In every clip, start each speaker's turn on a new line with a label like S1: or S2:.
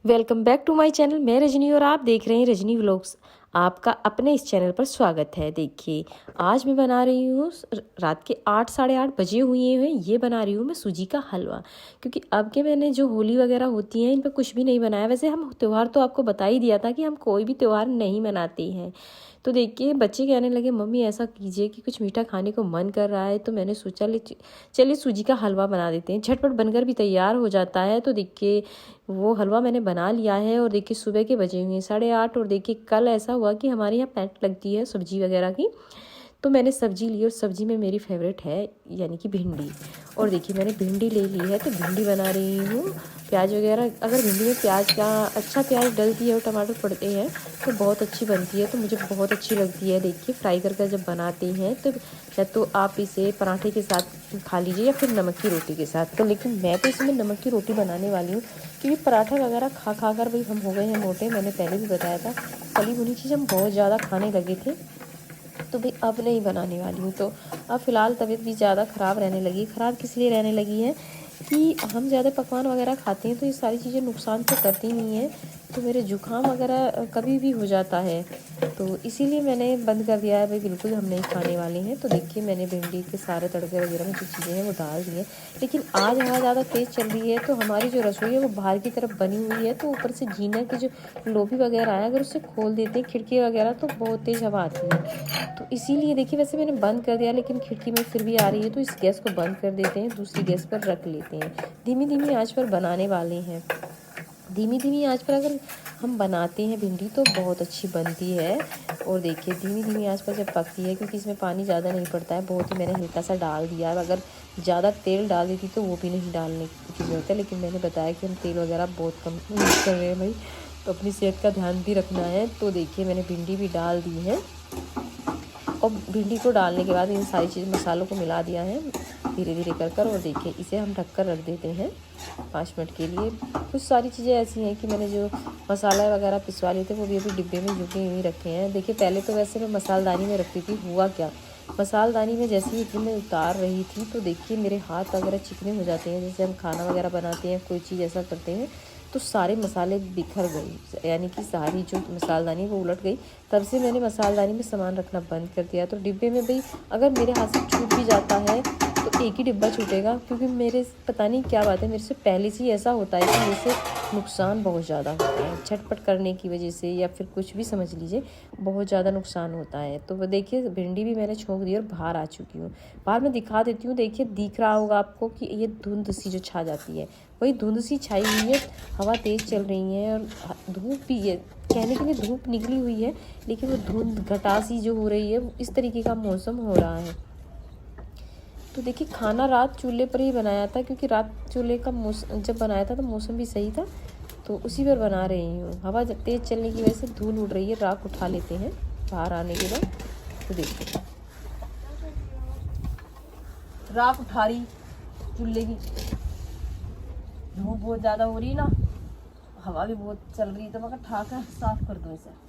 S1: Welcome back to my channel. मैं रजनी और आप देख रहे हैं रजनी व्लॉग्स। आपका अपने इस चैनल पर स्वागत है। देखिए, आज मैं बना रही हूँ, रात के 8 साढ़े 8 बजे हुए हैं, ये बना रही हूँ मैं सूजी का हलवा। क्योंकि अब के मैंने जो होली वगैरह होती हैं इन पर कुछ भी नहीं बनाया। वैसे हम त्यौहार तो आपको बता ही दिया था कि हम कोई भी त्यौहार नहीं मनाते हैं। तो देखिए, बच्चे कहने लगे मम्मी ऐसा कीजिए कि कुछ मीठा खाने को मन कर रहा है। तो मैंने सोचा चलिए सूजी का हलवा बना देते हैं, झटपट बनकर भी तैयार हो जाता है। तो देखिए, वो हलवा मैंने बना लिया है। और देखिए, सुबह के बजे हुए हैं 8:30। और देखिए, कल ऐसा हुआ कि हमारे यहाँ पैंट लगती है सब्जी वगैरह की, तो मैंने सब्जी ली और सब्जी में मेरी फेवरेट है यानी कि भिंडी। और देखिए, मैंने भिंडी ले ली है तो भिंडी बना रही हूँ। प्याज वगैरह, अगर भिंडी में प्याज का अच्छा प्याज डलती है और टमाटर पड़ते हैं तो बहुत अच्छी बनती है। तो मुझे बहुत अच्छी लगती है। देखिए, फ्राई करके जब बनाते हैं तो या तो आप इसे पराठे के साथ खा लीजिए या फिर नमक की रोटी के साथ। तो लेकिन मैं तो इसमें नमक की रोटी बनाने वाली हूँ, क्योंकि पराठा वगैरह खा खा कर भाई हम हो गए हैं मोटे। मैंने पहले भी बताया था, तली भुनी चीज़ हम बहुत ज़्यादा खाने लगे थे। तो भाई अब नहीं बनाने वाली हूँ। तो अब फ़िलहाल तबीयत भी ज़्यादा ख़राब रहने लगी। ख़राब किस लिए रहने लगी है कि हम ज़्यादा पकवान वगैरह खाते हैं तो ये सारी चीज़ें नुकसान तो करती नहीं हैं। तो मेरे जुकाम वगैरह कभी भी हो जाता है, तो इसीलिए मैंने बंद कर दिया है। भाई बिल्कुल हम नहीं खाने वाले हैं। तो देखिए, मैंने भिंडी के सारे तड़के वगैरह में जो चीज़ें हैं वो डाल दी हैं। लेकिन आज हवा ज़्यादा तेज़ चल रही है तो हमारी जो रसोई है वो बाहर की तरफ बनी हुई है। तो ऊपर से जीना की जो लोबी वगैरह है, अगर उसे खोल देते हैं खिड़की वगैरह तो बहुत तेज़ हवा आती है। तो इसीलिए देखिए, वैसे मैंने बंद कर दिया लेकिन खिड़की में फिर भी आ रही है। तो इस गैस को बंद कर देते हैं, दूसरी गैस पर रख लेते हैं। धीमी धीमी आंच पर बनाने वाले हैं। धीमी धीमी आंच पर अगर हम बनाते हैं भिंडी तो बहुत अच्छी बनती है। और देखिए, धीमी धीमी आंच पर जब पकती है, क्योंकि इसमें पानी ज़्यादा नहीं पड़ता है, बहुत ही मैंने हल्का सा डाल दिया है। अगर ज़्यादा तेल डाल देती तो वो भी नहीं डालने की ज़रूरत है, लेकिन मैंने बताया कि हम तेल वगैरह बहुत कम यूज़ कर रहे हैं भाई, तो अपनी सेहत का ध्यान भी रखना है। तो देखिए, मैंने भिंडी भी डाल दी है और भिंडी को डालने के बाद इन सारी चीज़ मसालों को मिला दिया है धीरे धीरे कर। और देखिए, इसे हम ढककर रख देते हैं 5 मिनट के लिए। कुछ सारी चीज़ें ऐसी हैं कि मैंने जो मसाला वगैरह पिसवा लिए थे वो भी अभी डिब्बे में झुके हुए रखे हैं। देखिए, पहले तो वैसे मैं मसालदानी में रखती थी, हुआ क्या, मसालदानी में जैसे ही मैं उतार रही थी तो देखिए मेरे हाथ वगैरह चिकने हो जाते हैं। जैसे हम खाना वगैरह बनाते हैं, कोई चीज़ ऐसा करते हैं तो सारे मसाले बिखर गई, यानी कि सारी जो मसालदानी वो उलट गई। तब से मैंने मसालदानी में सामान रखना बंद कर दिया। तो डिब्बे में भाई अगर मेरे हाथ से छूट भी जाता है तो एक ही डिब्बा छूटेगा, क्योंकि मेरे पता नहीं क्या बात है, मेरे से पहले से ही ऐसा होता है कि मेरे से नुकसान बहुत ज़्यादा होता है झटपट करने की वजह से, या फिर कुछ भी समझ लीजिए, बहुत ज़्यादा नुकसान होता है। तो वो देखिए, भिंडी भी मैंने छोंक दी और बाहर आ चुकी हूँ। बाहर मैं दिखा देती हूँ। देखिए, दिख रहा होगा आपको कि ये धुंध सी जो छा जाती है, वही धुंध सी छाई हुई है। हवा तेज़ चल रही है और धूप भी है, कहने के लिए धूप निकली हुई है, लेकिन वो धुंध घटा सी जो हो रही है, इस तरीके का मौसम हो रहा है। तो देखिए, खाना रात चूल्हे पर ही बनाया था, क्योंकि रात चूल्हे का मौसम जब बनाया था तो मौसम भी सही था, तो उसी पर बना रही हूँ। हवा जब तेज़ चलने की वजह से धूल उड़ रही है। राख उठा लेते हैं बाहर आने के बाद। तो देखिए, राख उठा रही चूल्हे की, धूप बहुत ज़्यादा हो रही है ना, हवा भी बहुत चल रही है, तो मैं ठाक है साफ कर दूँ इसे।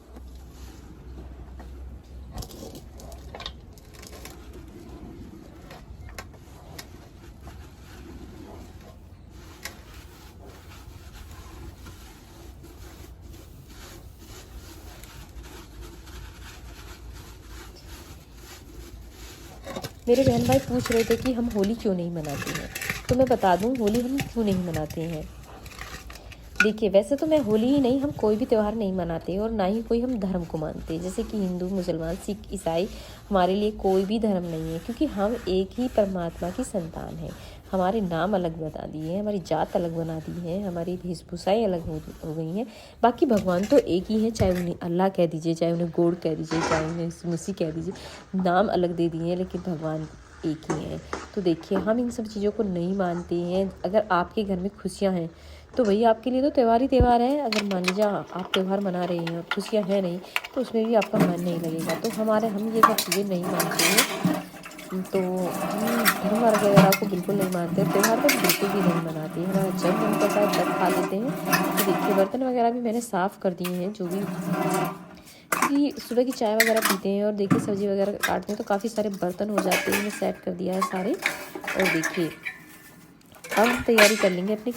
S1: मेरे बहन भाई पूछ रहे थे कि हम होली क्यों नहीं मनाते हैं, तो मैं बता दूं होली हम क्यों नहीं मनाते हैं। देखिए, वैसे तो मैं होली ही नहीं, हम कोई भी त्यौहार नहीं मनाते और ना ही कोई हम धर्म को मानते, जैसे कि हिंदू, मुसलमान, सिख, ईसाई, हमारे लिए कोई भी धर्म नहीं है, क्योंकि हम एक ही परमात्मा की संतान हैं। हमारे नाम अलग बता दिए हैं, हमारी जात अलग बना दी है, हमारी वेशभूषाएँ अलग हो गई हैं। बाकी भगवान तो एक ही है, चाहे उन्हें अल्लाह कह दीजिए, चाहे उन्हें गॉड कह दीजिए, चाहे उन्हें मसीह कह दीजिए, नाम अलग दे दिए हैं, लेकिन भगवान एक ही है। तो देखिए, हम इन सब चीज़ों को नहीं मानते हैं। अगर आपके घर में खुशियाँ हैं तो वही आपके लिए तो त्यौहार ही त्यौहार है। अगर मान लीजिए आप त्यौहार मना रहे हैं और खुशियाँ हैं नहीं, तो उसमें भी आपका मन नहीं लगेगा। तो हम ये सब चीज़ें नहीं मानते हैं। तो हम धर्म वगैरह को बिल्कुल नहीं मानते, त्यौहार तो बिल्कुल भी नहीं मनाते हैं। हमारा जब मन करता है तब खा लेते हैं। तो देखिए, बर्तन वगैरह भी मैंने साफ़ कर दिए हैं, जो भी, क्योंकि सुबह की चाय वगैरह पीते हैं और देखिए सब्ज़ी वगैरह काटते हैं तो काफ़ी सारे बर्तन हो जाते हैं। मैंने सेट कर दिया है सारे। और देखिए, अब हम तैयारी कर लेंगे अपनी